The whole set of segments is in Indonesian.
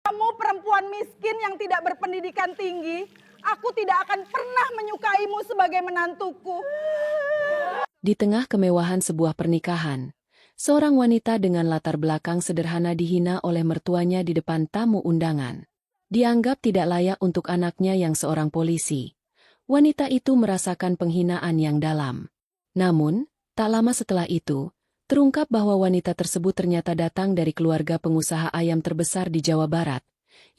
Kamu perempuan miskin yang tidak berpendidikan tinggi, aku tidak akan pernah menyukaimu sebagai menantuku. Di tengah kemewahan sebuah pernikahan, seorang wanita dengan latar belakang sederhana dihina oleh mertuanya di depan tamu undangan. Dianggap tidak layak untuk anaknya yang seorang polisi. Wanita itu merasakan penghinaan yang dalam. Namun, tak lama setelah itu, terungkap bahwa wanita tersebut ternyata datang dari keluarga pengusaha ayam terbesar di Jawa Barat,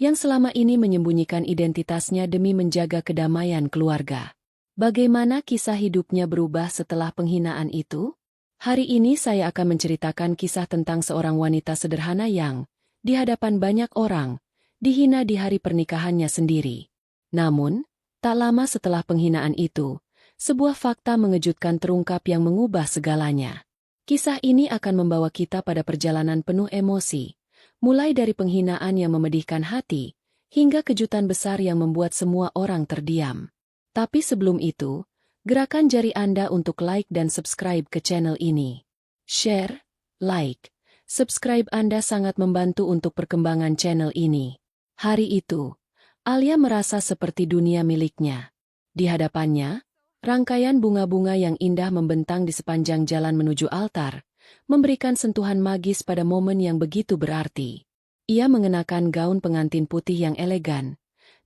yang selama ini menyembunyikan identitasnya demi menjaga kedamaian keluarga. Bagaimana kisah hidupnya berubah setelah penghinaan itu? Hari ini saya akan menceritakan kisah tentang seorang wanita sederhana yang, di hadapan banyak orang, dihina di hari pernikahannya sendiri. Namun, tak lama setelah penghinaan itu, sebuah fakta mengejutkan terungkap yang mengubah segalanya. Kisah ini akan membawa kita pada perjalanan penuh emosi, mulai dari penghinaan yang memedihkan hati, hingga kejutan besar yang membuat semua orang terdiam. Tapi sebelum itu, gerakan jari Anda untuk like dan subscribe ke channel ini. Share, like, subscribe Anda sangat membantu untuk perkembangan channel ini. Hari itu, Alia merasa seperti dunia miliknya. Di hadapannya, rangkaian bunga-bunga yang indah membentang di sepanjang jalan menuju altar, memberikan sentuhan magis pada momen yang begitu berarti. Ia mengenakan gaun pengantin putih yang elegan,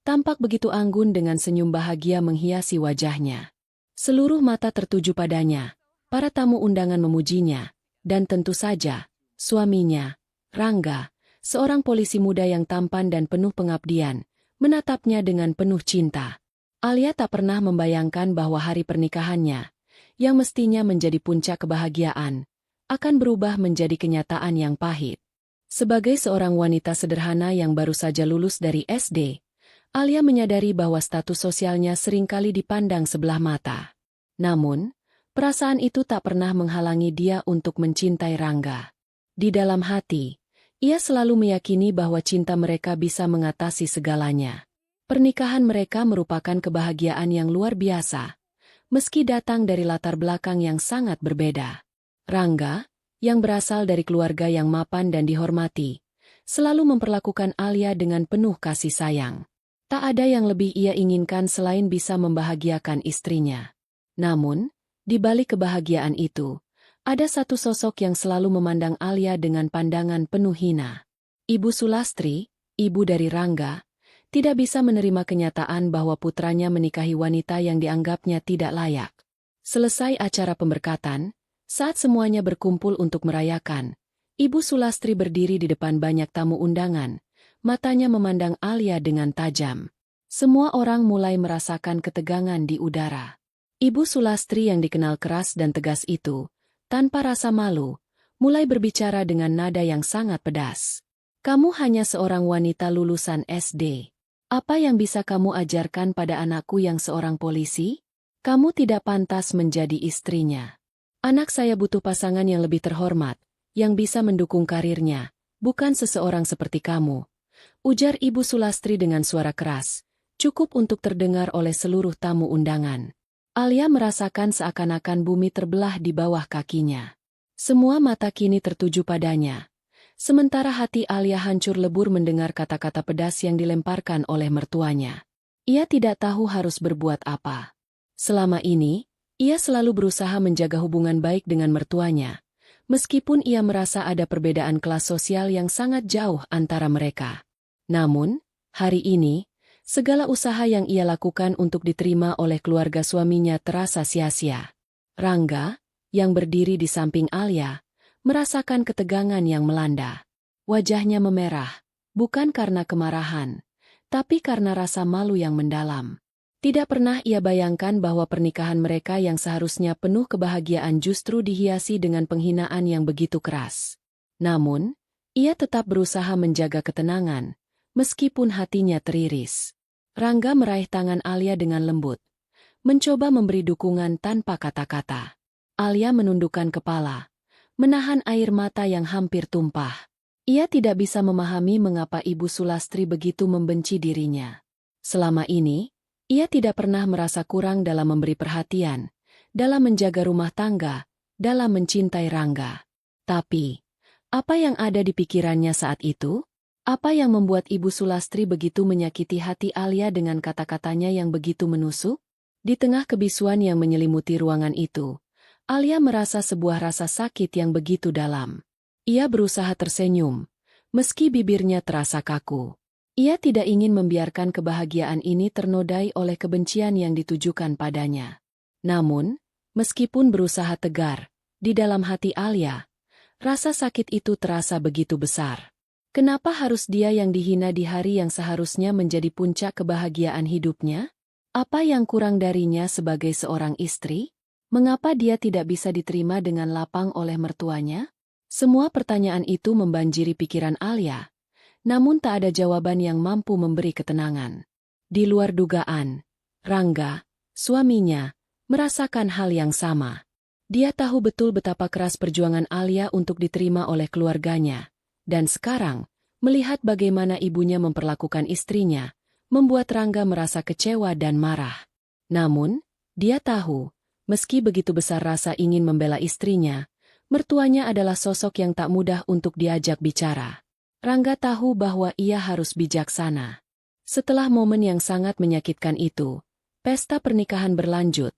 tampak begitu anggun dengan senyum bahagia menghiasi wajahnya. Seluruh mata tertuju padanya, para tamu undangan memujinya, dan tentu saja, suaminya, Rangga, seorang polisi muda yang tampan dan penuh pengabdian, menatapnya dengan penuh cinta. Alia tak pernah membayangkan bahwa hari pernikahannya, yang mestinya menjadi puncak kebahagiaan, akan berubah menjadi kenyataan yang pahit. Sebagai seorang wanita sederhana yang baru saja lulus dari SD, Alia menyadari bahwa status sosialnya seringkali dipandang sebelah mata. Namun, perasaan itu tak pernah menghalangi dia untuk mencintai Rangga. Di dalam hati, ia selalu meyakini bahwa cinta mereka bisa mengatasi segalanya. Pernikahan mereka merupakan kebahagiaan yang luar biasa, meski datang dari latar belakang yang sangat berbeda. Rangga, yang berasal dari keluarga yang mapan dan dihormati, selalu memperlakukan Alia dengan penuh kasih sayang. Tak ada yang lebih ia inginkan selain bisa membahagiakan istrinya. Namun, di balik kebahagiaan itu, ada satu sosok yang selalu memandang Alia dengan pandangan penuh hina. Ibu Sulastri, ibu dari Rangga, tidak bisa menerima kenyataan bahwa putranya menikahi wanita yang dianggapnya tidak layak. Selesai acara pemberkatan, saat semuanya berkumpul untuk merayakan, Ibu Sulastri berdiri di depan banyak tamu undangan, matanya memandang Alia dengan tajam. Semua orang mulai merasakan ketegangan di udara. Ibu Sulastri yang dikenal keras dan tegas itu, tanpa rasa malu, mulai berbicara dengan nada yang sangat pedas. Kamu hanya seorang wanita lulusan SD. Apa yang bisa kamu ajarkan pada anakku yang seorang polisi? Kamu tidak pantas menjadi istrinya. Anak saya butuh pasangan yang lebih terhormat, yang bisa mendukung karirnya, bukan seseorang seperti kamu. Ujar Ibu Sulastri dengan suara keras, cukup untuk terdengar oleh seluruh tamu undangan. Alia merasakan seakan-akan bumi terbelah di bawah kakinya. Semua mata kini tertuju padanya. Sementara hati Alia hancur lebur mendengar kata-kata pedas yang dilemparkan oleh mertuanya. Ia tidak tahu harus berbuat apa. Selama ini, ia selalu berusaha menjaga hubungan baik dengan mertuanya, meskipun ia merasa ada perbedaan kelas sosial yang sangat jauh antara mereka. Namun, hari ini, segala usaha yang ia lakukan untuk diterima oleh keluarga suaminya terasa sia-sia. Rangga, yang berdiri di samping Alia, merasakan ketegangan yang melanda. Wajahnya memerah, bukan karena kemarahan, tapi karena rasa malu yang mendalam. Tidak pernah ia bayangkan bahwa pernikahan mereka yang seharusnya penuh kebahagiaan justru dihiasi dengan penghinaan yang begitu keras. Namun, ia tetap berusaha menjaga ketenangan, meskipun hatinya teriris. Rangga meraih tangan Alia dengan lembut, mencoba memberi dukungan tanpa kata-kata. Alia menundukkan kepala, menahan air mata yang hampir tumpah. Ia tidak bisa memahami mengapa Ibu Sulastri begitu membenci dirinya. Selama ini, ia tidak pernah merasa kurang dalam memberi perhatian, dalam menjaga rumah tangga, dalam mencintai Rangga. Tapi, apa yang ada di pikirannya saat itu? Apa yang membuat Ibu Sulastri begitu menyakiti hati Alia dengan kata-katanya yang begitu menusuk? Di tengah kebisuan yang menyelimuti ruangan itu, Alia merasa sebuah rasa sakit yang begitu dalam. Ia berusaha tersenyum, meski bibirnya terasa kaku. Ia tidak ingin membiarkan kebahagiaan ini ternodai oleh kebencian yang ditujukan padanya. Namun, meskipun berusaha tegar, di dalam hati Alia, rasa sakit itu terasa begitu besar. Kenapa harus dia yang dihina di hari yang seharusnya menjadi puncak kebahagiaan hidupnya? Apa yang kurang darinya sebagai seorang istri? Mengapa dia tidak bisa diterima dengan lapang oleh mertuanya? Semua pertanyaan itu membanjiri pikiran Alia, namun tak ada jawaban yang mampu memberi ketenangan. Di luar dugaan, Rangga, suaminya, merasakan hal yang sama. Dia tahu betul betapa keras perjuangan Alia untuk diterima oleh keluarganya. Dan sekarang, melihat bagaimana ibunya memperlakukan istrinya, membuat Rangga merasa kecewa dan marah. Namun, dia tahu, meski begitu besar rasa ingin membela istrinya, mertuanya adalah sosok yang tak mudah untuk diajak bicara. Rangga tahu bahwa ia harus bijaksana. Setelah momen yang sangat menyakitkan itu, pesta pernikahan berlanjut,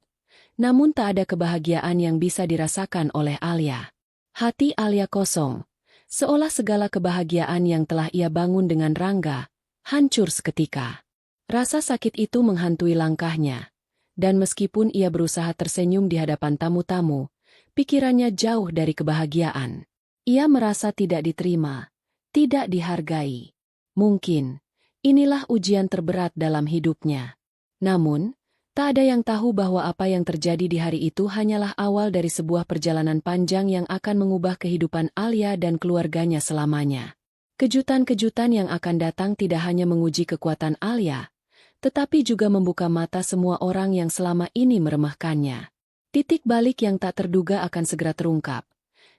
namun tak ada kebahagiaan yang bisa dirasakan oleh Alia. Hati Alia kosong. Seolah segala kebahagiaan yang telah ia bangun dengan Rangga, hancur seketika. Rasa sakit itu menghantui langkahnya. Dan meskipun ia berusaha tersenyum di hadapan tamu-tamu, pikirannya jauh dari kebahagiaan. Ia merasa tidak diterima, tidak dihargai. Mungkin, inilah ujian terberat dalam hidupnya. Namun, tak ada yang tahu bahwa apa yang terjadi di hari itu hanyalah awal dari sebuah perjalanan panjang yang akan mengubah kehidupan Alia dan keluarganya selamanya. Kejutan-kejutan yang akan datang tidak hanya menguji kekuatan Alia, tetapi juga membuka mata semua orang yang selama ini meremehkannya. Titik balik yang tak terduga akan segera terungkap,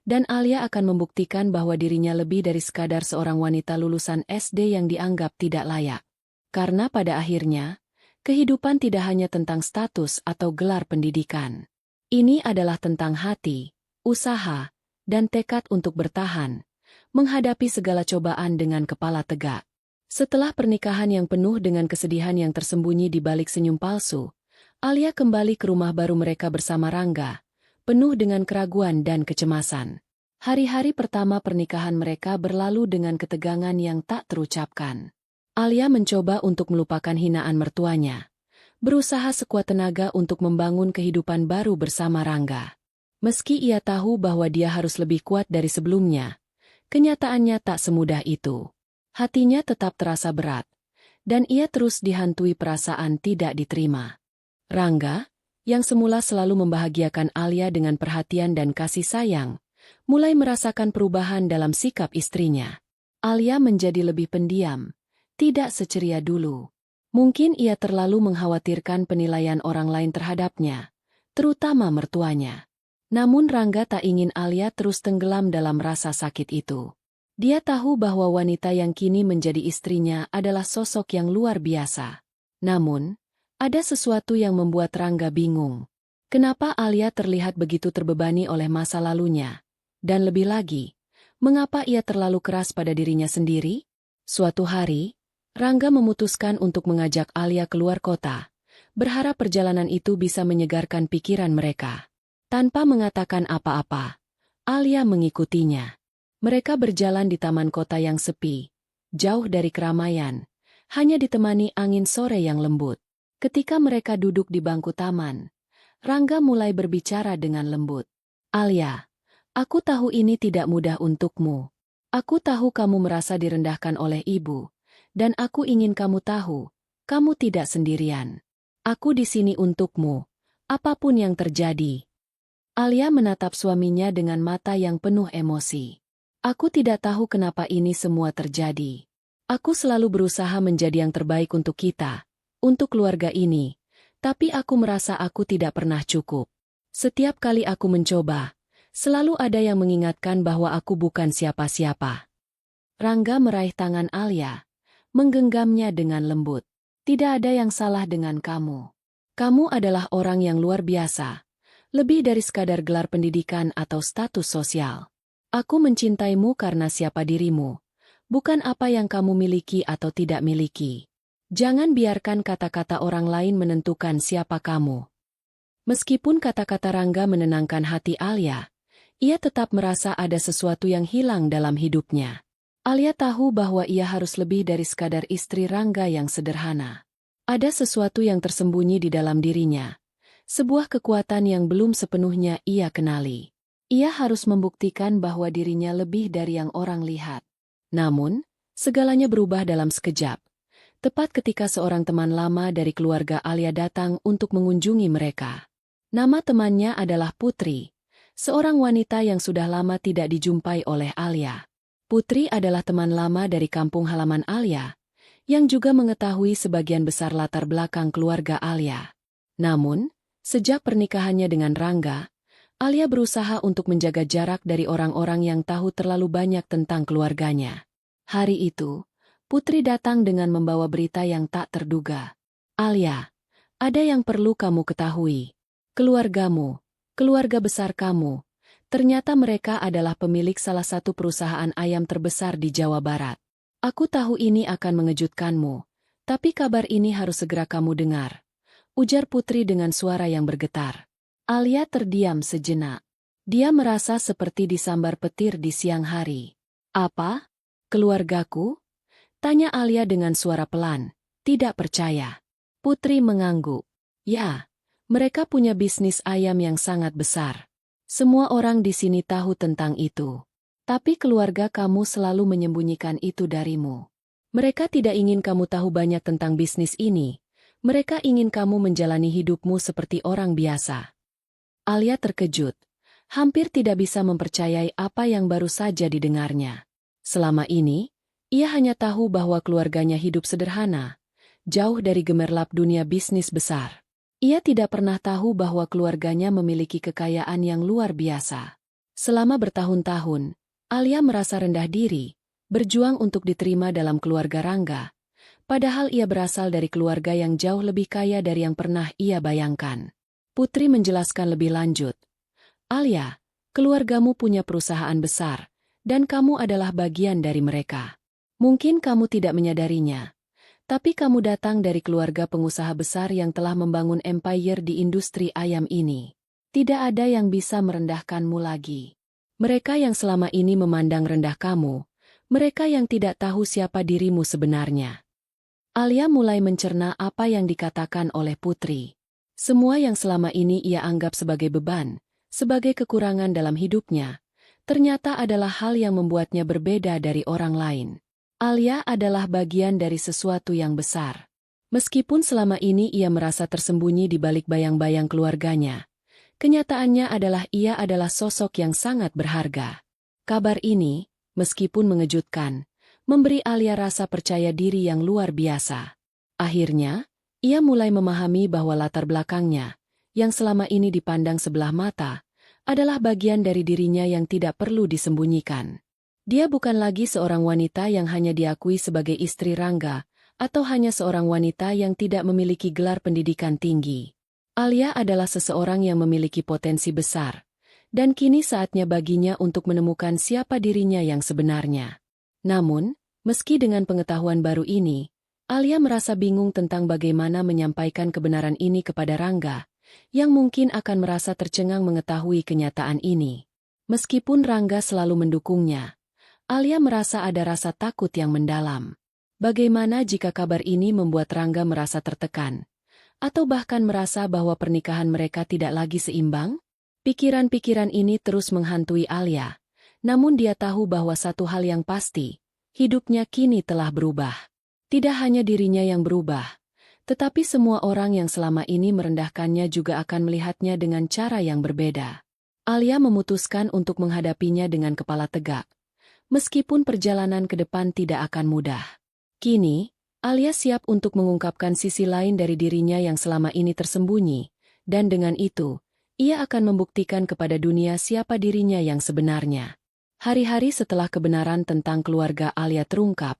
dan Alia akan membuktikan bahwa dirinya lebih dari sekadar seorang wanita lulusan SD yang dianggap tidak layak. Karena pada akhirnya, kehidupan tidak hanya tentang status atau gelar pendidikan. Ini adalah tentang hati, usaha, dan tekad untuk bertahan, menghadapi segala cobaan dengan kepala tegak. Setelah pernikahan yang penuh dengan kesedihan yang tersembunyi di balik senyum palsu, Alia kembali ke rumah baru mereka bersama Rangga, penuh dengan keraguan dan kecemasan. Hari-hari pertama pernikahan mereka berlalu dengan ketegangan yang tak terucapkan. Alia mencoba untuk melupakan hinaan mertuanya, berusaha sekuat tenaga untuk membangun kehidupan baru bersama Rangga. Meski ia tahu bahwa dia harus lebih kuat dari sebelumnya, kenyataannya tak semudah itu. Hatinya tetap terasa berat, dan ia terus dihantui perasaan tidak diterima. Rangga, yang semula selalu membahagiakan Alia dengan perhatian dan kasih sayang, mulai merasakan perubahan dalam sikap istrinya. Alia menjadi lebih pendiam, tidak seceria dulu. Mungkin ia terlalu mengkhawatirkan penilaian orang lain terhadapnya, terutama mertuanya. Namun Rangga tak ingin Alia terus tenggelam dalam rasa sakit itu. Dia tahu bahwa wanita yang kini menjadi istrinya adalah sosok yang luar biasa. Namun, ada sesuatu yang membuat Rangga bingung. Kenapa Alia terlihat begitu terbebani oleh masa lalunya? Dan lebih lagi, mengapa ia terlalu keras pada dirinya sendiri? Suatu hari, Rangga memutuskan untuk mengajak Alia keluar kota, berharap perjalanan itu bisa menyegarkan pikiran mereka. Tanpa mengatakan apa-apa, Alia mengikutinya. Mereka berjalan di taman kota yang sepi, jauh dari keramaian, hanya ditemani angin sore yang lembut. Ketika mereka duduk di bangku taman, Rangga mulai berbicara dengan lembut. "Alia, aku tahu ini tidak mudah untukmu. Aku tahu kamu merasa direndahkan oleh ibu, dan aku ingin kamu tahu, kamu tidak sendirian. Aku di sini untukmu, apapun yang terjadi." Alia menatap suaminya dengan mata yang penuh emosi. "Aku tidak tahu kenapa ini semua terjadi. Aku selalu berusaha menjadi yang terbaik untuk kita, untuk keluarga ini, tapi aku merasa aku tidak pernah cukup. Setiap kali aku mencoba, selalu ada yang mengingatkan bahwa aku bukan siapa-siapa." Rangga meraih tangan Alia, menggenggamnya dengan lembut. "Tidak ada yang salah dengan kamu. Kamu adalah orang yang luar biasa, lebih dari sekadar gelar pendidikan atau status sosial. Aku mencintaimu karena siapa dirimu, bukan apa yang kamu miliki atau tidak miliki. Jangan biarkan kata-kata orang lain menentukan siapa kamu. Meskipun kata-kata Rangga menenangkan hati Alia, ia tetap merasa ada sesuatu yang hilang dalam hidupnya. Alia tahu bahwa ia harus lebih dari sekadar istri Rangga yang sederhana. Ada sesuatu yang tersembunyi di dalam dirinya, sebuah kekuatan yang belum sepenuhnya ia kenali. Ia harus membuktikan bahwa dirinya lebih dari yang orang lihat. Namun, segalanya berubah dalam sekejap. Tepat ketika seorang teman lama dari keluarga Alia datang untuk mengunjungi mereka. Nama temannya adalah Putri, seorang wanita yang sudah lama tidak dijumpai oleh Alia. Putri adalah teman lama dari kampung halaman Alia, yang juga mengetahui sebagian besar latar belakang keluarga Alia. Namun, sejak pernikahannya dengan Rangga, Alia berusaha untuk menjaga jarak dari orang-orang yang tahu terlalu banyak tentang keluarganya. Hari itu, Putri datang dengan membawa berita yang tak terduga. Alia, ada yang perlu kamu ketahui. Keluargamu, keluarga besar kamu, ternyata mereka adalah pemilik salah satu perusahaan ayam terbesar di Jawa Barat. Aku tahu ini akan mengejutkanmu, tapi kabar ini harus segera kamu dengar, ujar Putri dengan suara yang bergetar. Alia terdiam sejenak. Dia merasa seperti disambar petir di siang hari. Apa? Keluargaku? Tanya Alia dengan suara pelan, tidak percaya. Putri mengangguk. Ya, mereka punya bisnis ayam yang sangat besar. Semua orang di sini tahu tentang itu. Tapi keluarga kamu selalu menyembunyikan itu darimu. Mereka tidak ingin kamu tahu banyak tentang bisnis ini. Mereka ingin kamu menjalani hidupmu seperti orang biasa. Alia terkejut. Hampir tidak bisa mempercayai apa yang baru saja didengarnya. Selama ini, ia hanya tahu bahwa keluarganya hidup sederhana, jauh dari gemerlap dunia bisnis besar. Ia tidak pernah tahu bahwa keluarganya memiliki kekayaan yang luar biasa. Selama bertahun-tahun, Alia merasa rendah diri, berjuang untuk diterima dalam keluarga Rangga, padahal ia berasal dari keluarga yang jauh lebih kaya dari yang pernah ia bayangkan. Putri menjelaskan lebih lanjut. Alia, keluargamu punya perusahaan besar, dan kamu adalah bagian dari mereka. Mungkin kamu tidak menyadarinya. Tapi kamu datang dari keluarga pengusaha besar yang telah membangun empire di industri ayam ini. Tidak ada yang bisa merendahkanmu lagi. Mereka yang selama ini memandang rendah kamu, mereka yang tidak tahu siapa dirimu sebenarnya. Alia mulai mencerna apa yang dikatakan oleh Putri. Semua yang selama ini ia anggap sebagai beban, sebagai kekurangan dalam hidupnya, ternyata adalah hal yang membuatnya berbeda dari orang lain. Alia adalah bagian dari sesuatu yang besar. Meskipun selama ini ia merasa tersembunyi di balik bayang-bayang keluarganya, kenyataannya adalah ia adalah sosok yang sangat berharga. Kabar ini, meskipun mengejutkan, memberi Alia rasa percaya diri yang luar biasa. Akhirnya, ia mulai memahami bahwa latar belakangnya, yang selama ini dipandang sebelah mata, adalah bagian dari dirinya yang tidak perlu disembunyikan. Dia bukan lagi seorang wanita yang hanya diakui sebagai istri Rangga, atau hanya seorang wanita yang tidak memiliki gelar pendidikan tinggi. Alia adalah seseorang yang memiliki potensi besar, dan kini saatnya baginya untuk menemukan siapa dirinya yang sebenarnya. Namun, meski dengan pengetahuan baru ini, Alia merasa bingung tentang bagaimana menyampaikan kebenaran ini kepada Rangga, yang mungkin akan merasa tercengang mengetahui kenyataan ini. Meskipun Rangga selalu mendukungnya, Alia merasa ada rasa takut yang mendalam. Bagaimana jika kabar ini membuat Rangga merasa tertekan? Atau bahkan merasa bahwa pernikahan mereka tidak lagi seimbang? Pikiran-pikiran ini terus menghantui Alia. Namun dia tahu bahwa satu hal yang pasti, hidupnya kini telah berubah. Tidak hanya dirinya yang berubah, tetapi semua orang yang selama ini merendahkannya juga akan melihatnya dengan cara yang berbeda. Alia memutuskan untuk menghadapinya dengan kepala tegak. Meskipun perjalanan ke depan tidak akan mudah. Kini, Alia siap untuk mengungkapkan sisi lain dari dirinya yang selama ini tersembunyi, dan dengan itu, ia akan membuktikan kepada dunia siapa dirinya yang sebenarnya. Hari-hari setelah kebenaran tentang keluarga Alia terungkap,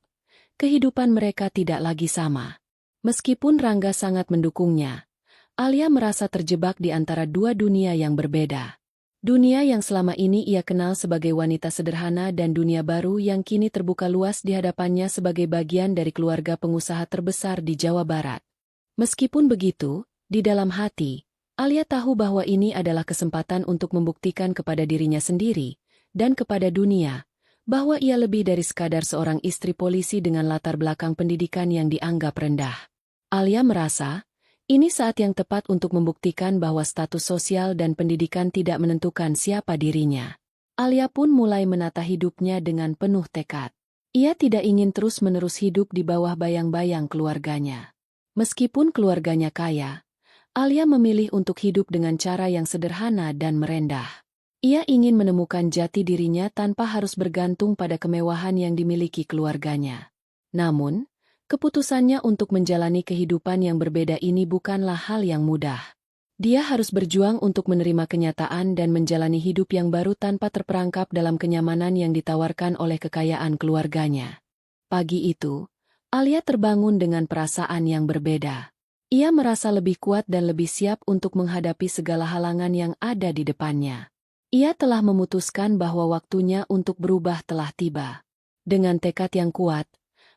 kehidupan mereka tidak lagi sama. Meskipun Rangga sangat mendukungnya, Alia merasa terjebak di antara dua dunia yang berbeda. Dunia yang selama ini ia kenal sebagai wanita sederhana dan dunia baru yang kini terbuka luas di hadapannya sebagai bagian dari keluarga pengusaha terbesar di Jawa Barat. Meskipun begitu, di dalam hati, Alia tahu bahwa ini adalah kesempatan untuk membuktikan kepada dirinya sendiri dan kepada dunia bahwa ia lebih dari sekadar seorang istri polisi dengan latar belakang pendidikan yang dianggap rendah. Alia merasa, ini saat yang tepat untuk membuktikan bahwa status sosial dan pendidikan tidak menentukan siapa dirinya. Alia pun mulai menata hidupnya dengan penuh tekad. Ia tidak ingin terus-menerus hidup di bawah bayang-bayang keluarganya. Meskipun keluarganya kaya, Alia memilih untuk hidup dengan cara yang sederhana dan merendah. Ia ingin menemukan jati dirinya tanpa harus bergantung pada kemewahan yang dimiliki keluarganya. Namun, keputusannya untuk menjalani kehidupan yang berbeda ini bukanlah hal yang mudah. Dia harus berjuang untuk menerima kenyataan dan menjalani hidup yang baru tanpa terperangkap dalam kenyamanan yang ditawarkan oleh kekayaan keluarganya. Pagi itu, Alia terbangun dengan perasaan yang berbeda. Ia merasa lebih kuat dan lebih siap untuk menghadapi segala halangan yang ada di depannya. Ia telah memutuskan bahwa waktunya untuk berubah telah tiba. Dengan tekad yang kuat,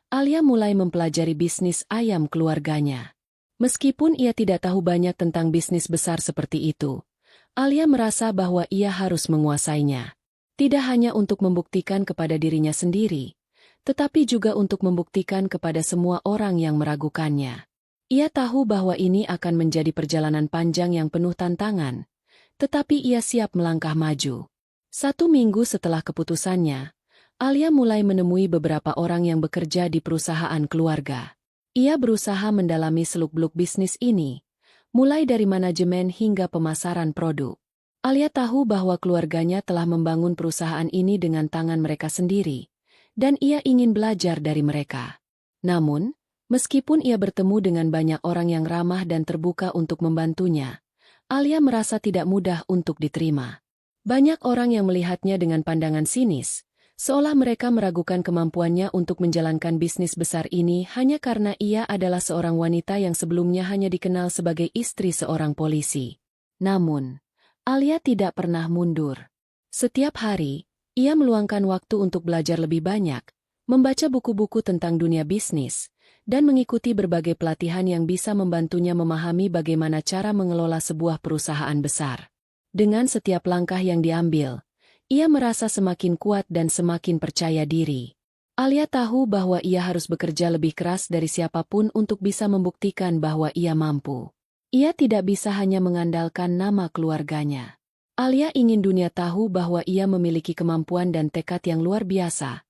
Alia mulai mempelajari bisnis ayam keluarganya. Meskipun ia tidak tahu banyak tentang bisnis besar seperti itu, Alia merasa bahwa ia harus menguasainya. Tidak hanya untuk membuktikan kepada dirinya sendiri, tetapi juga untuk membuktikan kepada semua orang yang meragukannya. Ia tahu bahwa ini akan menjadi perjalanan panjang yang penuh tantangan, tetapi ia siap melangkah maju. 1 minggu setelah keputusannya, Alia mulai menemui beberapa orang yang bekerja di perusahaan keluarga. Ia berusaha mendalami seluk-beluk bisnis ini, mulai dari manajemen hingga pemasaran produk. Alia tahu bahwa keluarganya telah membangun perusahaan ini dengan tangan mereka sendiri, dan ia ingin belajar dari mereka. Namun, meskipun ia bertemu dengan banyak orang yang ramah dan terbuka untuk membantunya, Alia merasa tidak mudah untuk diterima. Banyak orang yang melihatnya dengan pandangan sinis, seolah mereka meragukan kemampuannya untuk menjalankan bisnis besar ini hanya karena ia adalah seorang wanita yang sebelumnya hanya dikenal sebagai istri seorang polisi. Namun, Alia tidak pernah mundur. Setiap hari, ia meluangkan waktu untuk belajar lebih banyak, membaca buku-buku tentang dunia bisnis, dan mengikuti berbagai pelatihan yang bisa membantunya memahami bagaimana cara mengelola sebuah perusahaan besar. Dengan setiap langkah yang diambil, ia merasa semakin kuat dan semakin percaya diri. Alia tahu bahwa ia harus bekerja lebih keras dari siapapun untuk bisa membuktikan bahwa ia mampu. Ia tidak bisa hanya mengandalkan nama keluarganya. Alia ingin dunia tahu bahwa ia memiliki kemampuan dan tekad yang luar biasa,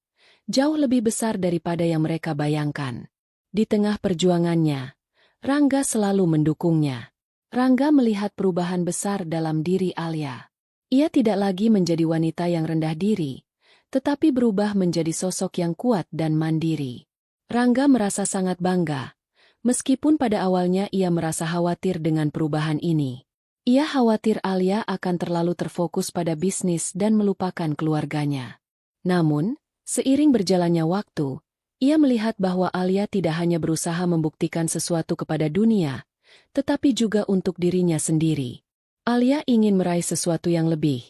jauh lebih besar daripada yang mereka bayangkan. Di tengah perjuangannya, Rangga selalu mendukungnya. Rangga melihat perubahan besar dalam diri Alia. Ia tidak lagi menjadi wanita yang rendah diri, tetapi berubah menjadi sosok yang kuat dan mandiri. Rangga merasa sangat bangga, meskipun pada awalnya ia merasa khawatir dengan perubahan ini. Ia khawatir Alia akan terlalu terfokus pada bisnis dan melupakan keluarganya. Namun, seiring berjalannya waktu, ia melihat bahwa Alia tidak hanya berusaha membuktikan sesuatu kepada dunia, tetapi juga untuk dirinya sendiri. Alia ingin meraih sesuatu yang lebih,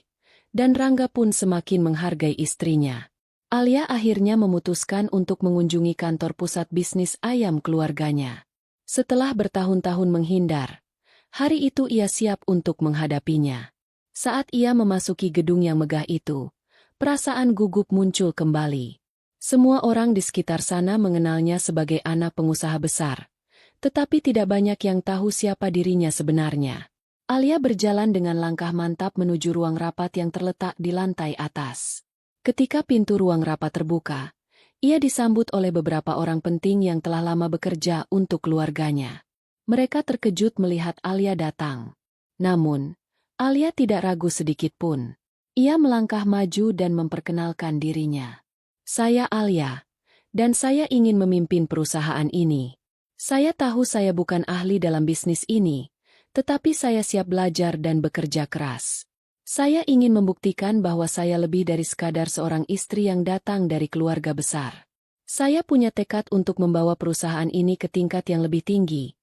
dan Rangga pun semakin menghargai istrinya. Alia akhirnya memutuskan untuk mengunjungi kantor pusat bisnis ayam keluarganya. Setelah bertahun-tahun menghindar, hari itu ia siap untuk menghadapinya. Saat ia memasuki gedung yang megah itu, perasaan gugup muncul kembali. Semua orang di sekitar sana mengenalnya sebagai anak pengusaha besar, tetapi tidak banyak yang tahu siapa dirinya sebenarnya. Alia berjalan dengan langkah mantap menuju ruang rapat yang terletak di lantai atas. Ketika pintu ruang rapat terbuka, ia disambut oleh beberapa orang penting yang telah lama bekerja untuk keluarganya. Mereka terkejut melihat Alia datang. Namun, Alia tidak ragu sedikit pun. Ia melangkah maju dan memperkenalkan dirinya. Saya Alia, dan saya ingin memimpin perusahaan ini. Saya tahu saya bukan ahli dalam bisnis ini, tetapi saya siap belajar dan bekerja keras. Saya ingin membuktikan bahwa saya lebih dari sekadar seorang istri yang datang dari keluarga besar. Saya punya tekad untuk membawa perusahaan ini ke tingkat yang lebih tinggi,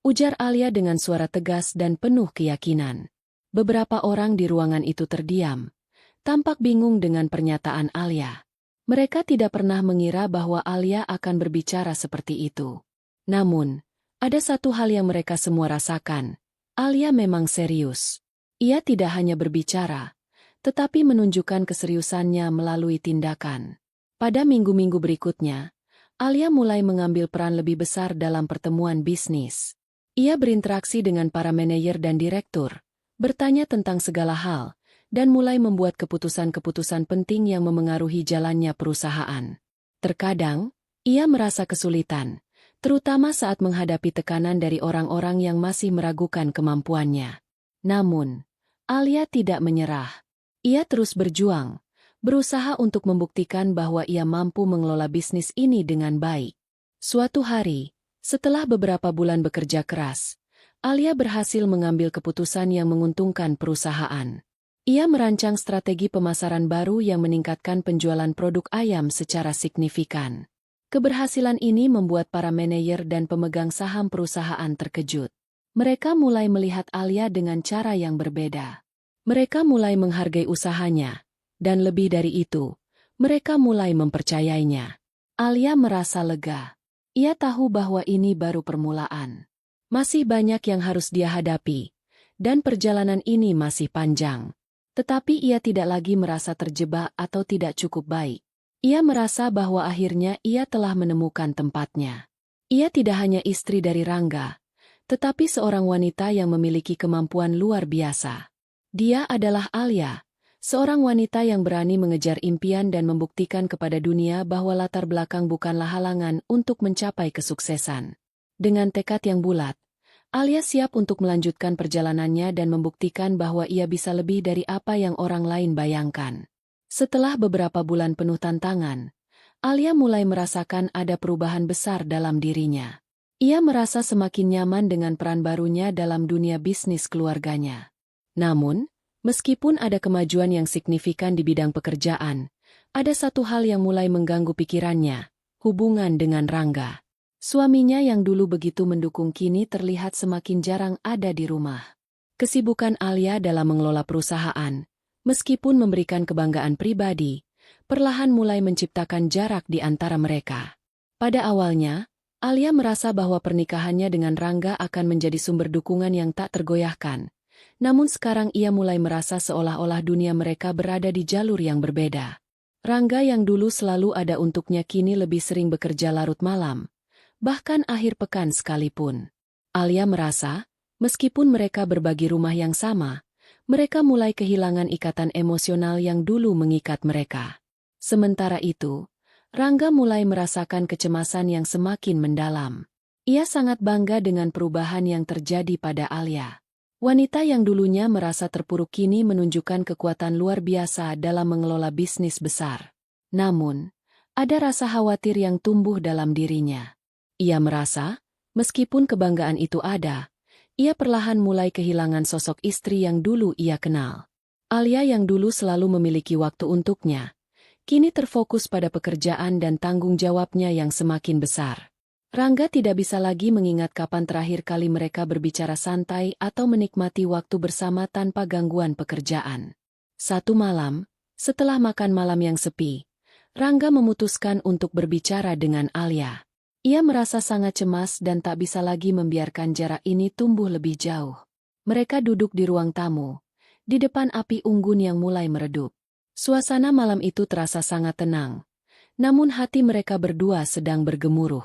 ujar Alia dengan suara tegas dan penuh keyakinan. Beberapa orang di ruangan itu terdiam, tampak bingung dengan pernyataan Alia. Mereka tidak pernah mengira bahwa Alia akan berbicara seperti itu. Namun, ada satu hal yang mereka semua rasakan. Alia memang serius. Ia tidak hanya berbicara, tetapi menunjukkan keseriusannya melalui tindakan. Pada minggu-minggu berikutnya, Alia mulai mengambil peran lebih besar dalam pertemuan bisnis. Ia berinteraksi dengan para manajer dan direktur, bertanya tentang segala hal, dan mulai membuat keputusan-keputusan penting yang memengaruhi jalannya perusahaan. Terkadang, ia merasa kesulitan, terutama saat menghadapi tekanan dari orang-orang yang masih meragukan kemampuannya. Namun, Alia tidak menyerah. Ia terus berjuang, berusaha untuk membuktikan bahwa ia mampu mengelola bisnis ini dengan baik. Suatu hari, setelah beberapa bulan bekerja keras, Alia berhasil mengambil keputusan yang menguntungkan perusahaan. Ia merancang strategi pemasaran baru yang meningkatkan penjualan produk ayam secara signifikan. Keberhasilan ini membuat para manajer dan pemegang saham perusahaan terkejut. Mereka mulai melihat Alia dengan cara yang berbeda. Mereka mulai menghargai usahanya, dan lebih dari itu, mereka mulai mempercayainya. Alia merasa lega. Ia tahu bahwa ini baru permulaan. Masih banyak yang harus dia hadapi, dan perjalanan ini masih panjang. Tetapi ia tidak lagi merasa terjebak atau tidak cukup baik. Ia merasa bahwa akhirnya ia telah menemukan tempatnya. Ia tidak hanya istri dari Rangga, tetapi seorang wanita yang memiliki kemampuan luar biasa. Dia adalah Alia, seorang wanita yang berani mengejar impian dan membuktikan kepada dunia bahwa latar belakang bukanlah halangan untuk mencapai kesuksesan. Dengan tekad yang bulat, Alia siap untuk melanjutkan perjalanannya dan membuktikan bahwa ia bisa lebih dari apa yang orang lain bayangkan. Setelah beberapa bulan penuh tantangan, Alia mulai merasakan ada perubahan besar dalam dirinya. Ia merasa semakin nyaman dengan peran barunya dalam dunia bisnis keluarganya. Namun, meskipun ada kemajuan yang signifikan di bidang pekerjaan, ada satu hal yang mulai mengganggu pikirannya, hubungan dengan Rangga. Suaminya yang dulu begitu mendukung kini terlihat semakin jarang ada di rumah. Kesibukan Alia dalam mengelola perusahaan, meskipun memberikan kebanggaan pribadi, perlahan mulai menciptakan jarak di antara mereka. Pada awalnya, Alia merasa bahwa pernikahannya dengan Rangga akan menjadi sumber dukungan yang tak tergoyahkan. Namun sekarang ia mulai merasa seolah-olah dunia mereka berada di jalur yang berbeda. Rangga yang dulu selalu ada untuknya kini lebih sering bekerja larut malam, bahkan akhir pekan sekalipun. Alia merasa, meskipun mereka berbagi rumah yang sama, mereka mulai kehilangan ikatan emosional yang dulu mengikat mereka. Sementara itu, Rangga mulai merasakan kecemasan yang semakin mendalam. Ia sangat bangga dengan perubahan yang terjadi pada Alia. Wanita yang dulunya merasa terpuruk kini menunjukkan kekuatan luar biasa dalam mengelola bisnis besar. Namun, ada rasa khawatir yang tumbuh dalam dirinya. Ia merasa, meskipun kebanggaan itu ada, ia perlahan mulai kehilangan sosok istri yang dulu ia kenal. Alia yang dulu selalu memiliki waktu untuknya, kini terfokus pada pekerjaan dan tanggung jawabnya yang semakin besar. Rangga tidak bisa lagi mengingat kapan terakhir kali mereka berbicara santai atau menikmati waktu bersama tanpa gangguan pekerjaan. Satu malam, setelah makan malam yang sepi, Rangga memutuskan untuk berbicara dengan Alia. Ia merasa sangat cemas dan tak bisa lagi membiarkan jarak ini tumbuh lebih jauh. Mereka duduk di ruang tamu, di depan api unggun yang mulai meredup. Suasana malam itu terasa sangat tenang, namun hati mereka berdua sedang bergemuruh.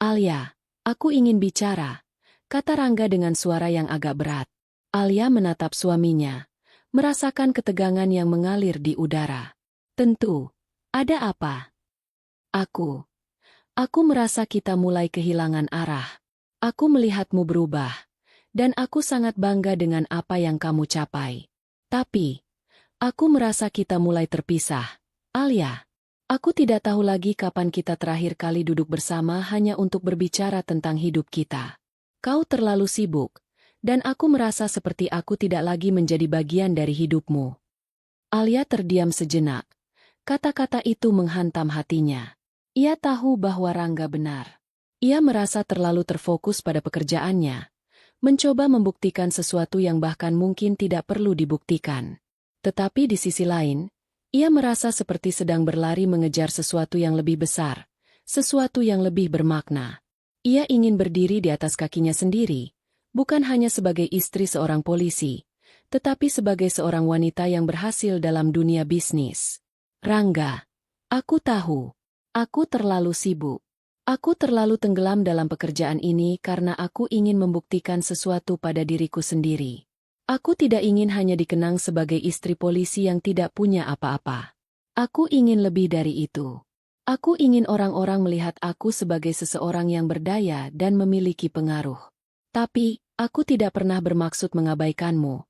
"Alia, aku ingin bicara," kata Rangga dengan suara yang agak berat. Alia menatap suaminya, merasakan ketegangan yang mengalir di udara. "Tentu, ada apa?" Aku merasa kita mulai kehilangan arah. Aku melihatmu berubah, dan aku sangat bangga dengan apa yang kamu capai. Tapi, aku merasa kita mulai terpisah. Alia, aku tidak tahu lagi kapan kita terakhir kali duduk bersama hanya untuk berbicara tentang hidup kita. Kau terlalu sibuk, dan aku merasa seperti aku tidak lagi menjadi bagian dari hidupmu. Alia terdiam sejenak. Kata-kata itu menghantam hatinya. Ia tahu bahwa Rangga benar. Ia merasa terlalu terfokus pada pekerjaannya, mencoba membuktikan sesuatu yang bahkan mungkin tidak perlu dibuktikan. Tetapi di sisi lain, ia merasa seperti sedang berlari mengejar sesuatu yang lebih besar, sesuatu yang lebih bermakna. Ia ingin berdiri di atas kakinya sendiri, bukan hanya sebagai istri seorang polisi, tetapi sebagai seorang wanita yang berhasil dalam dunia bisnis. Rangga, aku tahu. Aku terlalu sibuk. Aku terlalu tenggelam dalam pekerjaan ini karena aku ingin membuktikan sesuatu pada diriku sendiri. Aku tidak ingin hanya dikenang sebagai istri polisi yang tidak punya apa-apa. Aku ingin lebih dari itu. Aku ingin orang-orang melihat aku sebagai seseorang yang berdaya dan memiliki pengaruh. Tapi, aku tidak pernah bermaksud mengabaikanmu,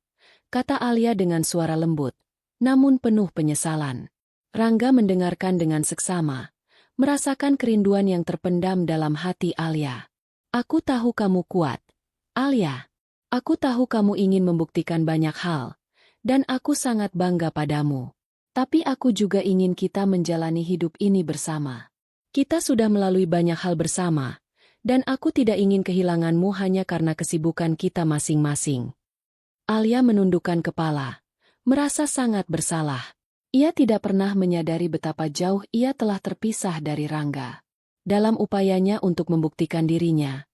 kata Alia dengan suara lembut, namun penuh penyesalan. Rangga mendengarkan dengan seksama, merasakan kerinduan yang terpendam dalam hati Alia. Aku tahu kamu kuat, Alia. Aku tahu kamu ingin membuktikan banyak hal, dan aku sangat bangga padamu. Tapi aku juga ingin kita menjalani hidup ini bersama. Kita sudah melalui banyak hal bersama, dan aku tidak ingin kehilanganmu hanya karena kesibukan kita masing-masing. Alia menundukkan kepala, merasa sangat bersalah. Ia tidak pernah menyadari betapa jauh ia telah terpisah dari Rangga. Dalam upayanya untuk membuktikan dirinya,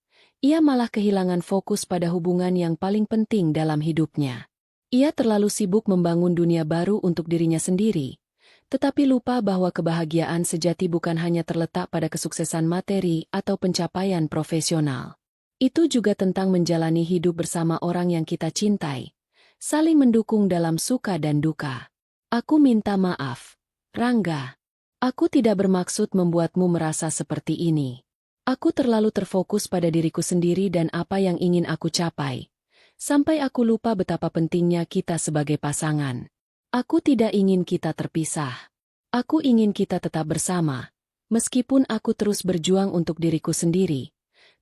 ia malah kehilangan fokus pada hubungan yang paling penting dalam hidupnya. Ia terlalu sibuk membangun dunia baru untuk dirinya sendiri, tetapi lupa bahwa kebahagiaan sejati bukan hanya terletak pada kesuksesan materi atau pencapaian profesional. Itu juga tentang menjalani hidup bersama orang yang kita cintai, saling mendukung dalam suka dan duka. Aku minta maaf, Rangga. Aku tidak bermaksud membuatmu merasa seperti ini. Aku terlalu terfokus pada diriku sendiri dan apa yang ingin aku capai, sampai aku lupa betapa pentingnya kita sebagai pasangan. Aku tidak ingin kita terpisah. Aku ingin kita tetap bersama, meskipun aku terus berjuang untuk diriku sendiri,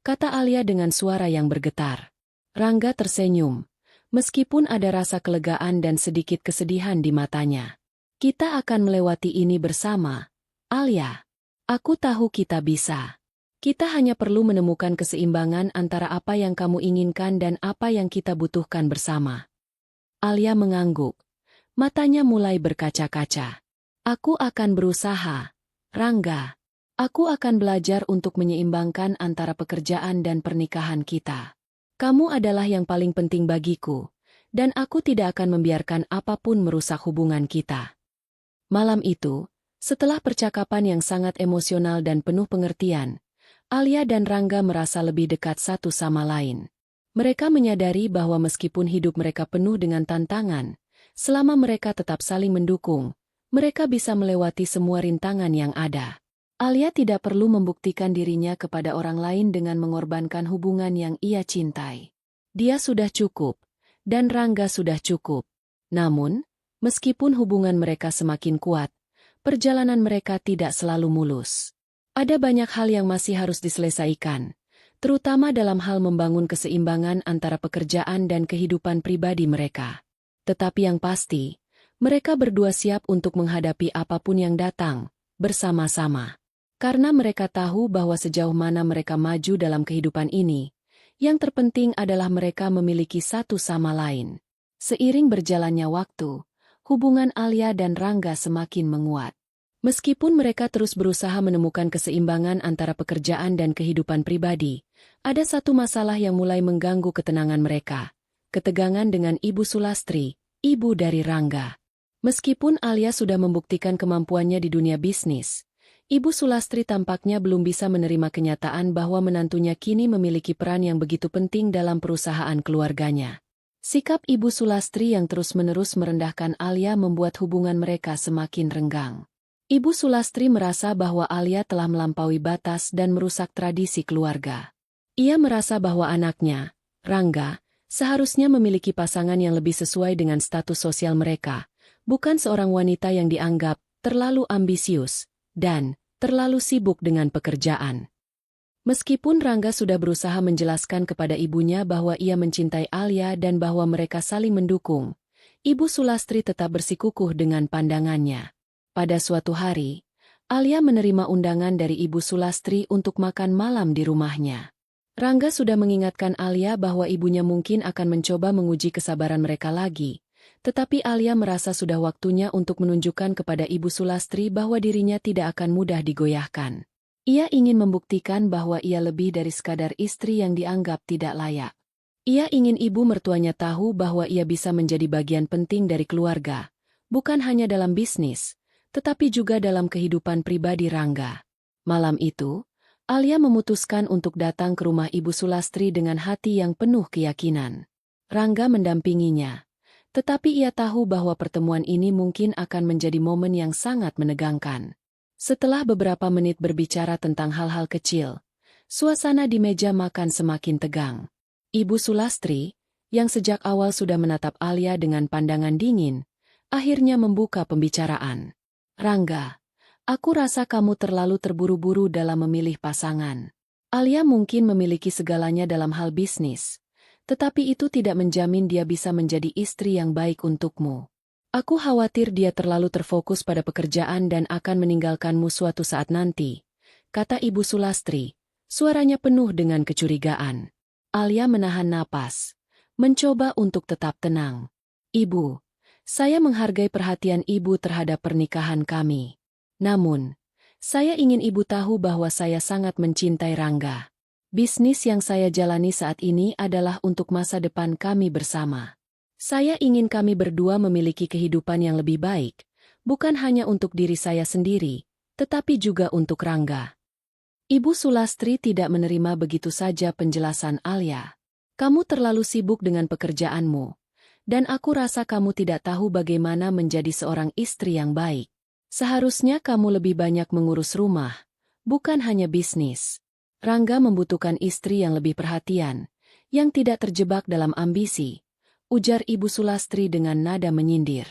kata Alia dengan suara yang bergetar. Rangga tersenyum, meskipun ada rasa kelegaan dan sedikit kesedihan di matanya. Kita akan melewati ini bersama, Alia. Aku tahu kita bisa. Kita hanya perlu menemukan keseimbangan antara apa yang kamu inginkan dan apa yang kita butuhkan bersama. Alia mengangguk. Matanya mulai berkaca-kaca. Aku akan berusaha, Rangga. Aku akan belajar untuk menyeimbangkan antara pekerjaan dan pernikahan kita. Kamu adalah yang paling penting bagiku, dan aku tidak akan membiarkan apapun merusak hubungan kita. Malam itu, setelah percakapan yang sangat emosional dan penuh pengertian, Alia dan Rangga merasa lebih dekat satu sama lain. Mereka menyadari bahwa meskipun hidup mereka penuh dengan tantangan, selama mereka tetap saling mendukung, mereka bisa melewati semua rintangan yang ada. Alia tidak perlu membuktikan dirinya kepada orang lain dengan mengorbankan hubungan yang ia cintai. Dia sudah cukup, dan Rangga sudah cukup. Namun, meskipun hubungan mereka semakin kuat, perjalanan mereka tidak selalu mulus. Ada banyak hal yang masih harus diselesaikan, terutama dalam hal membangun keseimbangan antara pekerjaan dan kehidupan pribadi mereka. Tetapi yang pasti, mereka berdua siap untuk menghadapi apapun yang datang, bersama-sama. Karena mereka tahu bahwa sejauh mana mereka maju dalam kehidupan ini, yang terpenting adalah mereka memiliki satu sama lain. Seiring berjalannya waktu, hubungan Alia dan Rangga semakin menguat. Meskipun mereka terus berusaha menemukan keseimbangan antara pekerjaan dan kehidupan pribadi, ada satu masalah yang mulai mengganggu ketenangan mereka. Ketegangan dengan Ibu Sulastri, ibu dari Rangga. Meskipun Alia sudah membuktikan kemampuannya di dunia bisnis, Ibu Sulastri tampaknya belum bisa menerima kenyataan bahwa menantunya kini memiliki peran yang begitu penting dalam perusahaan keluarganya. Sikap Ibu Sulastri yang terus-menerus merendahkan Alia membuat hubungan mereka semakin renggang. Ibu Sulastri merasa bahwa Alia telah melampaui batas dan merusak tradisi keluarga. Ia merasa bahwa anaknya, Rangga, seharusnya memiliki pasangan yang lebih sesuai dengan status sosial mereka, bukan seorang wanita yang dianggap terlalu ambisius dan terlalu sibuk dengan pekerjaan. Meskipun Rangga sudah berusaha menjelaskan kepada ibunya bahwa ia mencintai Alia dan bahwa mereka saling mendukung, Ibu Sulastri tetap bersikukuh dengan pandangannya. Pada suatu hari, Alia menerima undangan dari Ibu Sulastri untuk makan malam di rumahnya. Rangga sudah mengingatkan Alia bahwa ibunya mungkin akan mencoba menguji kesabaran mereka lagi. Tetapi Alia merasa sudah waktunya untuk menunjukkan kepada Ibu Sulastri bahwa dirinya tidak akan mudah digoyahkan. Ia ingin membuktikan bahwa ia lebih dari sekadar istri yang dianggap tidak layak. Ia ingin ibu mertuanya tahu bahwa ia bisa menjadi bagian penting dari keluarga, bukan hanya dalam bisnis, tetapi juga dalam kehidupan pribadi Rangga. Malam itu, Alia memutuskan untuk datang ke rumah Ibu Sulastri dengan hati yang penuh keyakinan. Rangga mendampinginya, tetapi ia tahu bahwa pertemuan ini mungkin akan menjadi momen yang sangat menegangkan. Setelah beberapa menit berbicara tentang hal-hal kecil, suasana di meja makan semakin tegang. Ibu Sulastri, yang sejak awal sudah menatap Alia dengan pandangan dingin, akhirnya membuka pembicaraan. Rangga, aku rasa kamu terlalu terburu-buru dalam memilih pasangan. Alia mungkin memiliki segalanya dalam hal bisnis, tetapi itu tidak menjamin dia bisa menjadi istri yang baik untukmu. Aku khawatir dia terlalu terfokus pada pekerjaan dan akan meninggalkanmu suatu saat nanti, kata Ibu Sulastri, suaranya penuh dengan kecurigaan. Alia menahan napas, mencoba untuk tetap tenang. Ibu, saya menghargai perhatian ibu terhadap pernikahan kami. Namun, saya ingin ibu tahu bahwa saya sangat mencintai Rangga. Bisnis yang saya jalani saat ini adalah untuk masa depan kami bersama. Saya ingin kami berdua memiliki kehidupan yang lebih baik, bukan hanya untuk diri saya sendiri, tetapi juga untuk Rangga. Ibu Sulastri tidak menerima begitu saja penjelasan Alia. Kamu terlalu sibuk dengan pekerjaanmu, dan aku rasa kamu tidak tahu bagaimana menjadi seorang istri yang baik. Seharusnya kamu lebih banyak mengurus rumah, bukan hanya bisnis. Rangga membutuhkan istri yang lebih perhatian, yang tidak terjebak dalam ambisi, ujar Ibu Sulastri dengan nada menyindir.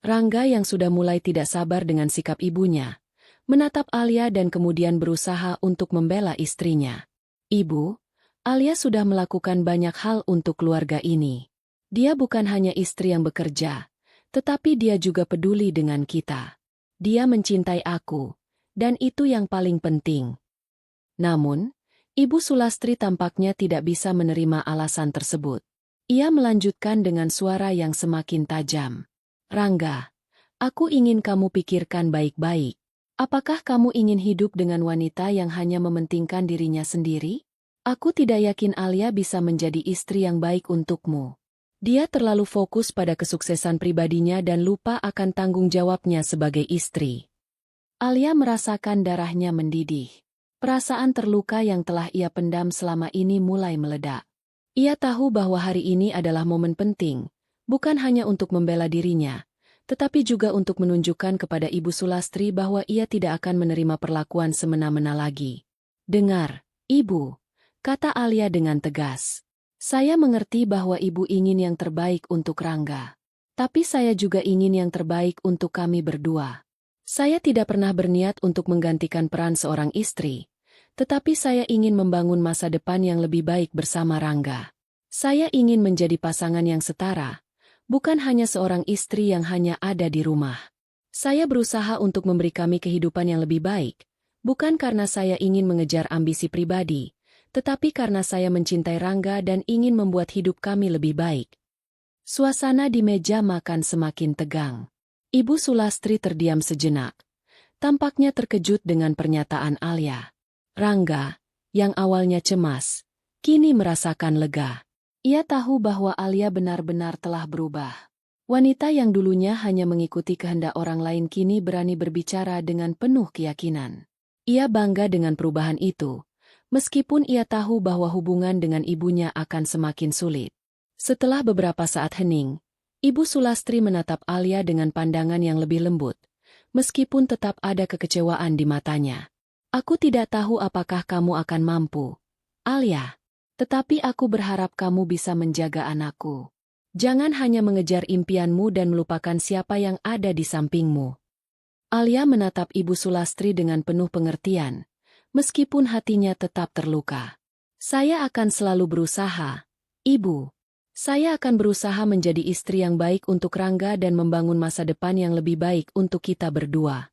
Rangga yang sudah mulai tidak sabar dengan sikap ibunya, menatap Alia dan kemudian berusaha untuk membela istrinya. Ibu, Alia sudah melakukan banyak hal untuk keluarga ini. Dia bukan hanya istri yang bekerja, tetapi dia juga peduli dengan kita. Dia mencintai aku, dan itu yang paling penting. Namun, Ibu Sulastri tampaknya tidak bisa menerima alasan tersebut. Ia melanjutkan dengan suara yang semakin tajam. Rangga, aku ingin kamu pikirkan baik-baik. Apakah kamu ingin hidup dengan wanita yang hanya mementingkan dirinya sendiri? Aku tidak yakin Alia bisa menjadi istri yang baik untukmu. Dia terlalu fokus pada kesuksesan pribadinya dan lupa akan tanggung jawabnya sebagai istri. Alia merasakan darahnya mendidih. Perasaan terluka yang telah ia pendam selama ini mulai meledak. Ia tahu bahwa hari ini adalah momen penting, bukan hanya untuk membela dirinya, tetapi juga untuk menunjukkan kepada Ibu Sulastri bahwa ia tidak akan menerima perlakuan semena-mena lagi. Dengar, Ibu, kata Alia dengan tegas. Saya mengerti bahwa Ibu ingin yang terbaik untuk Rangga. Tapi saya juga ingin yang terbaik untuk kami berdua. Saya tidak pernah berniat untuk menggantikan peran seorang istri, tetapi saya ingin membangun masa depan yang lebih baik bersama Rangga. Saya ingin menjadi pasangan yang setara, bukan hanya seorang istri yang hanya ada di rumah. Saya berusaha untuk memberi kami kehidupan yang lebih baik, bukan karena saya ingin mengejar ambisi pribadi, tetapi karena saya mencintai Rangga dan ingin membuat hidup kami lebih baik. Suasana di meja makan semakin tegang. Ibu Sulastri terdiam sejenak. Tampaknya terkejut dengan pernyataan Alia. Rangga, yang awalnya cemas, kini merasakan lega. Ia tahu bahwa Alia benar-benar telah berubah. Wanita yang dulunya hanya mengikuti kehendak orang lain kini berani berbicara dengan penuh keyakinan. Ia bangga dengan perubahan itu, meskipun ia tahu bahwa hubungan dengan ibunya akan semakin sulit. Setelah beberapa saat hening, Ibu Sulastri menatap Alia dengan pandangan yang lebih lembut, meskipun tetap ada kekecewaan di matanya. Aku tidak tahu apakah kamu akan mampu, Alia, tetapi aku berharap kamu bisa menjaga anakku. Jangan hanya mengejar impianmu dan melupakan siapa yang ada di sampingmu. Alia menatap Ibu Sulastri dengan penuh pengertian, meskipun hatinya tetap terluka. Saya akan selalu berusaha, Ibu. Saya akan berusaha menjadi istri yang baik untuk Rangga dan membangun masa depan yang lebih baik untuk kita berdua.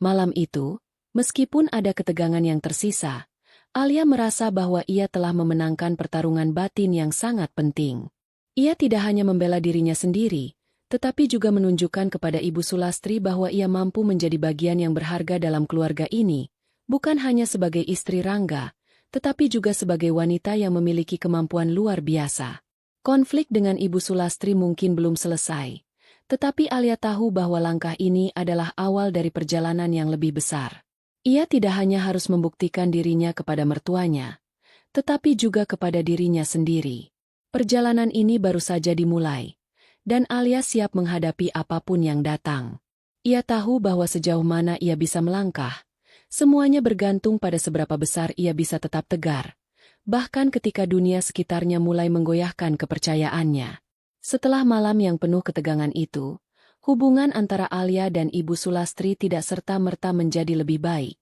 Malam itu, meskipun ada ketegangan yang tersisa, Alia merasa bahwa ia telah memenangkan pertarungan batin yang sangat penting. Ia tidak hanya membela dirinya sendiri, tetapi juga menunjukkan kepada Ibu Sulastri bahwa ia mampu menjadi bagian yang berharga dalam keluarga ini, bukan hanya sebagai istri Rangga, tetapi juga sebagai wanita yang memiliki kemampuan luar biasa. Konflik dengan Ibu Sulastri mungkin belum selesai, tetapi Alia tahu bahwa langkah ini adalah awal dari perjalanan yang lebih besar. Ia tidak hanya harus membuktikan dirinya kepada mertuanya, tetapi juga kepada dirinya sendiri. Perjalanan ini baru saja dimulai, dan Alia siap menghadapi apapun yang datang. Ia tahu bahwa sejauh mana ia bisa melangkah, semuanya bergantung pada seberapa besar ia bisa tetap tegar, bahkan ketika dunia sekitarnya mulai menggoyahkan kepercayaannya. Setelah malam yang penuh ketegangan itu, hubungan antara Alia dan Ibu Sulastri tidak serta-merta menjadi lebih baik.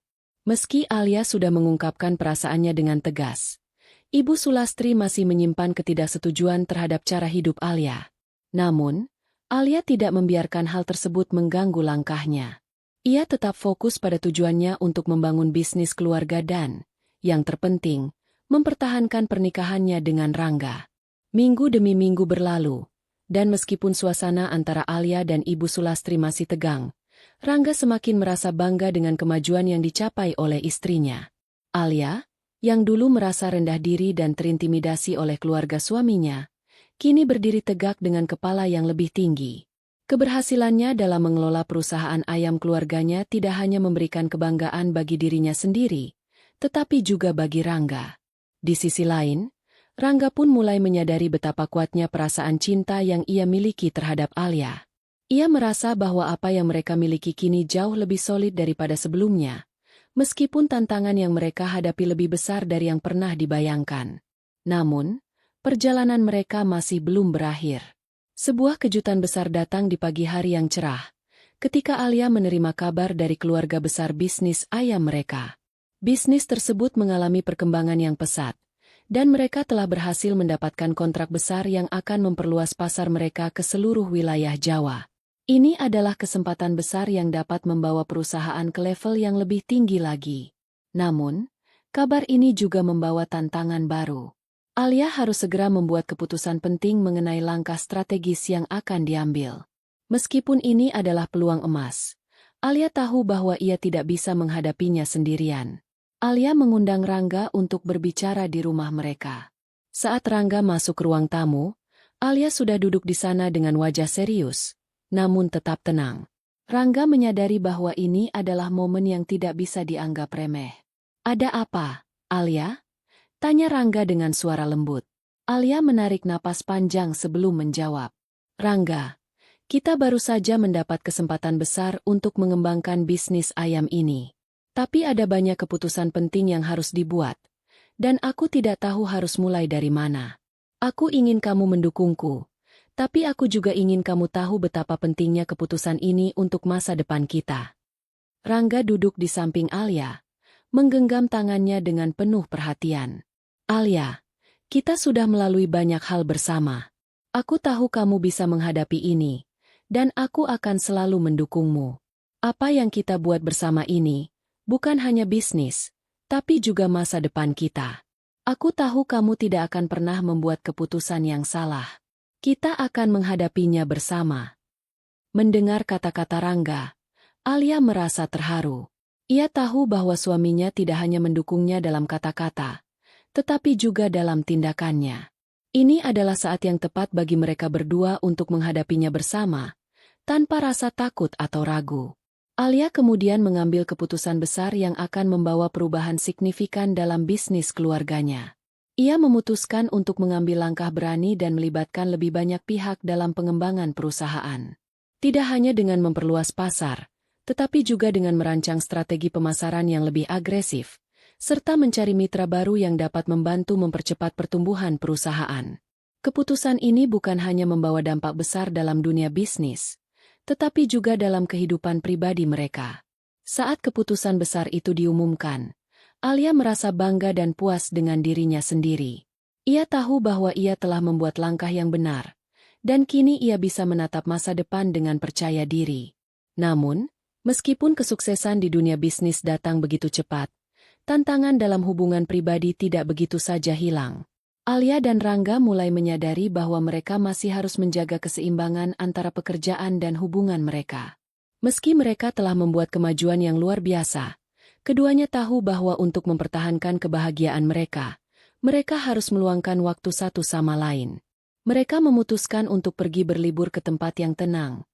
Meski Alia sudah mengungkapkan perasaannya dengan tegas, Ibu Sulastri masih menyimpan ketidaksetujuan terhadap cara hidup Alia. Namun, Alia tidak membiarkan hal tersebut mengganggu langkahnya. Ia tetap fokus pada tujuannya untuk membangun bisnis keluarga dan, yang terpenting, mempertahankan pernikahannya dengan Rangga. Minggu demi minggu berlalu, dan meskipun suasana antara Alia dan Ibu Sulastri masih tegang, Rangga semakin merasa bangga dengan kemajuan yang dicapai oleh istrinya. Alia, yang dulu merasa rendah diri dan terintimidasi oleh keluarga suaminya, kini berdiri tegak dengan kepala yang lebih tinggi. Keberhasilannya dalam mengelola perusahaan ayam keluarganya tidak hanya memberikan kebanggaan bagi dirinya sendiri, tetapi juga bagi Rangga. Di sisi lain, Rangga pun mulai menyadari betapa kuatnya perasaan cinta yang ia miliki terhadap Alia. Ia merasa bahwa apa yang mereka miliki kini jauh lebih solid daripada sebelumnya, meskipun tantangan yang mereka hadapi lebih besar dari yang pernah dibayangkan. Namun, perjalanan mereka masih belum berakhir. Sebuah kejutan besar datang di pagi hari yang cerah, ketika Alia menerima kabar dari keluarga besar bisnis ayam mereka. Bisnis tersebut mengalami perkembangan yang pesat, dan mereka telah berhasil mendapatkan kontrak besar yang akan memperluas pasar mereka ke seluruh wilayah Jawa. Ini adalah kesempatan besar yang dapat membawa perusahaan ke level yang lebih tinggi lagi. Namun, kabar ini juga membawa tantangan baru. Alia harus segera membuat keputusan penting mengenai langkah strategis yang akan diambil. Meskipun ini adalah peluang emas, Alia tahu bahwa ia tidak bisa menghadapinya sendirian. Alia mengundang Rangga untuk berbicara di rumah mereka. Saat Rangga masuk ruang tamu, Alia sudah duduk di sana dengan wajah serius, namun tetap tenang. Rangga menyadari bahwa ini adalah momen yang tidak bisa dianggap remeh. "Ada apa, Alia?" tanya Rangga dengan suara lembut. Alia menarik napas panjang sebelum menjawab. "Rangga, kita baru saja mendapat kesempatan besar untuk mengembangkan bisnis ayam ini. Tapi ada banyak keputusan penting yang harus dibuat, dan aku tidak tahu harus mulai dari mana. Aku ingin kamu mendukungku, tapi aku juga ingin kamu tahu betapa pentingnya keputusan ini untuk masa depan kita." Rangga duduk di samping Alia, menggenggam tangannya dengan penuh perhatian. "Alia, kita sudah melalui banyak hal bersama. Aku tahu kamu bisa menghadapi ini, dan aku akan selalu mendukungmu. Apa yang kita buat bersama ini, bukan hanya bisnis, tapi juga masa depan kita. Aku tahu kamu tidak akan pernah membuat keputusan yang salah. Kita akan menghadapinya bersama." Mendengar kata-kata Rangga, Alia merasa terharu. Ia tahu bahwa suaminya tidak hanya mendukungnya dalam kata-kata, tetapi juga dalam tindakannya. Ini adalah saat yang tepat bagi mereka berdua untuk menghadapinya bersama, tanpa rasa takut atau ragu. Alia kemudian mengambil keputusan besar yang akan membawa perubahan signifikan dalam bisnis keluarganya. Ia memutuskan untuk mengambil langkah berani dan melibatkan lebih banyak pihak dalam pengembangan perusahaan. Tidak hanya dengan memperluas pasar, tetapi juga dengan merancang strategi pemasaran yang lebih agresif, serta mencari mitra baru yang dapat membantu mempercepat pertumbuhan perusahaan. Keputusan ini bukan hanya membawa dampak besar dalam dunia bisnis, tetapi juga dalam kehidupan pribadi mereka. Saat keputusan besar itu diumumkan, Alia merasa bangga dan puas dengan dirinya sendiri. Ia tahu bahwa ia telah membuat langkah yang benar, dan kini ia bisa menatap masa depan dengan percaya diri. Namun, meskipun kesuksesan di dunia bisnis datang begitu cepat, tantangan dalam hubungan pribadi tidak begitu saja hilang. Alia dan Rangga mulai menyadari bahwa mereka masih harus menjaga keseimbangan antara pekerjaan dan hubungan mereka. Meski mereka telah membuat kemajuan yang luar biasa, keduanya tahu bahwa untuk mempertahankan kebahagiaan mereka harus meluangkan waktu satu sama lain. Mereka memutuskan untuk pergi berlibur ke tempat yang tenang,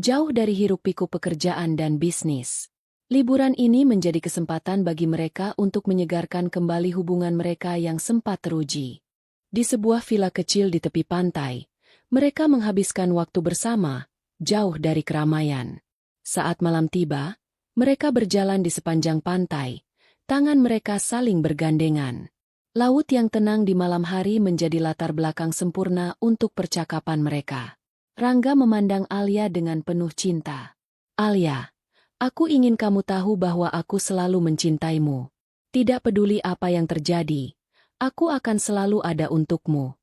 jauh dari hiruk-pikuk pekerjaan dan bisnis. Liburan ini menjadi kesempatan bagi mereka untuk menyegarkan kembali hubungan mereka yang sempat teruji. Di sebuah villa kecil di tepi pantai, mereka menghabiskan waktu bersama, jauh dari keramaian. Saat malam tiba, mereka berjalan di sepanjang pantai, tangan mereka saling bergandengan. Laut yang tenang di malam hari menjadi latar belakang sempurna untuk percakapan mereka. Rangga memandang Alia dengan penuh cinta. "Alia, aku ingin kamu tahu bahwa aku selalu mencintaimu. Tidak peduli apa yang terjadi, aku akan selalu ada untukmu."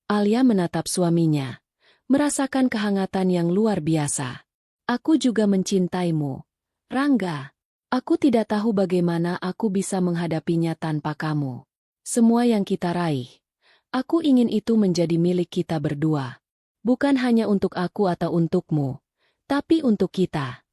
Alia menatap suaminya, merasakan kehangatan yang luar biasa. "Aku juga mencintaimu, Rangga. Aku tidak tahu bagaimana aku bisa menghadapinya tanpa kamu. Semua yang kita raih, aku ingin itu menjadi milik kita berdua. Bukan hanya untuk aku atau untukmu, tapi untuk kita."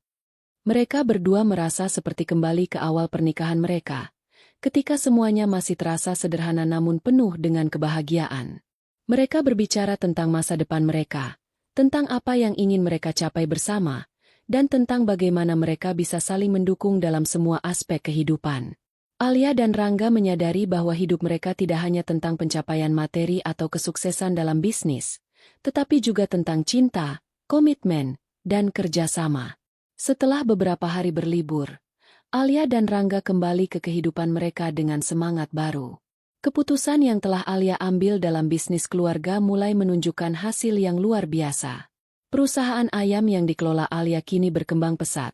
Mereka berdua merasa seperti kembali ke awal pernikahan mereka, ketika semuanya masih terasa sederhana namun penuh dengan kebahagiaan. Mereka berbicara tentang masa depan mereka, tentang apa yang ingin mereka capai bersama, dan tentang bagaimana mereka bisa saling mendukung dalam semua aspek kehidupan. Alia dan Rangga menyadari bahwa hidup mereka tidak hanya tentang pencapaian materi atau kesuksesan dalam bisnis, tetapi juga tentang cinta, komitmen, dan kerjasama. Setelah beberapa hari berlibur, Alia dan Rangga kembali ke kehidupan mereka dengan semangat baru. Keputusan yang telah Alia ambil dalam bisnis keluarga mulai menunjukkan hasil yang luar biasa. Perusahaan ayam yang dikelola Alia kini berkembang pesat,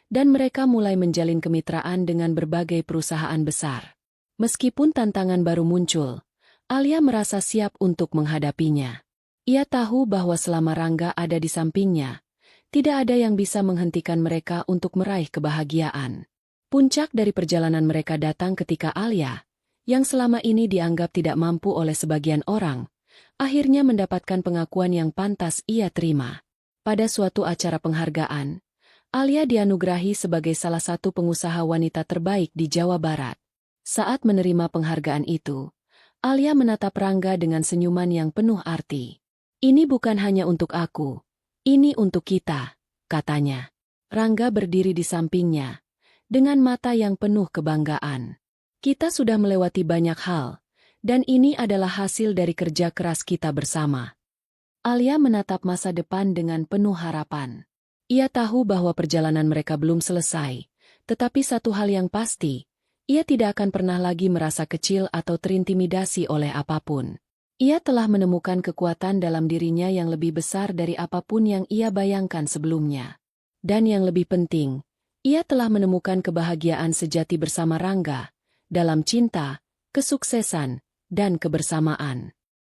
dan mereka mulai menjalin kemitraan dengan berbagai perusahaan besar. Meskipun tantangan baru muncul, Alia merasa siap untuk menghadapinya. Ia tahu bahwa selama Rangga ada di sampingnya, tidak ada yang bisa menghentikan mereka untuk meraih kebahagiaan. Puncak dari perjalanan mereka datang ketika Alia, yang selama ini dianggap tidak mampu oleh sebagian orang, akhirnya mendapatkan pengakuan yang pantas ia terima. Pada suatu acara penghargaan, Alia dianugerahi sebagai salah satu pengusaha wanita terbaik di Jawa Barat. Saat menerima penghargaan itu, Alia menatap Rangga dengan senyuman yang penuh arti. "Ini bukan hanya untuk aku. Ini untuk kita," katanya. Rangga berdiri di sampingnya, dengan mata yang penuh kebanggaan. "Kita sudah melewati banyak hal, dan ini adalah hasil dari kerja keras kita bersama." Alia menatap masa depan dengan penuh harapan. Ia tahu bahwa perjalanan mereka belum selesai, tetapi satu hal yang pasti, ia tidak akan pernah lagi merasa kecil atau terintimidasi oleh apapun. Ia telah menemukan kekuatan dalam dirinya yang lebih besar dari apapun yang ia bayangkan sebelumnya. Dan yang lebih penting, ia telah menemukan kebahagiaan sejati bersama Rangga, dalam cinta, kesuksesan, dan kebersamaan.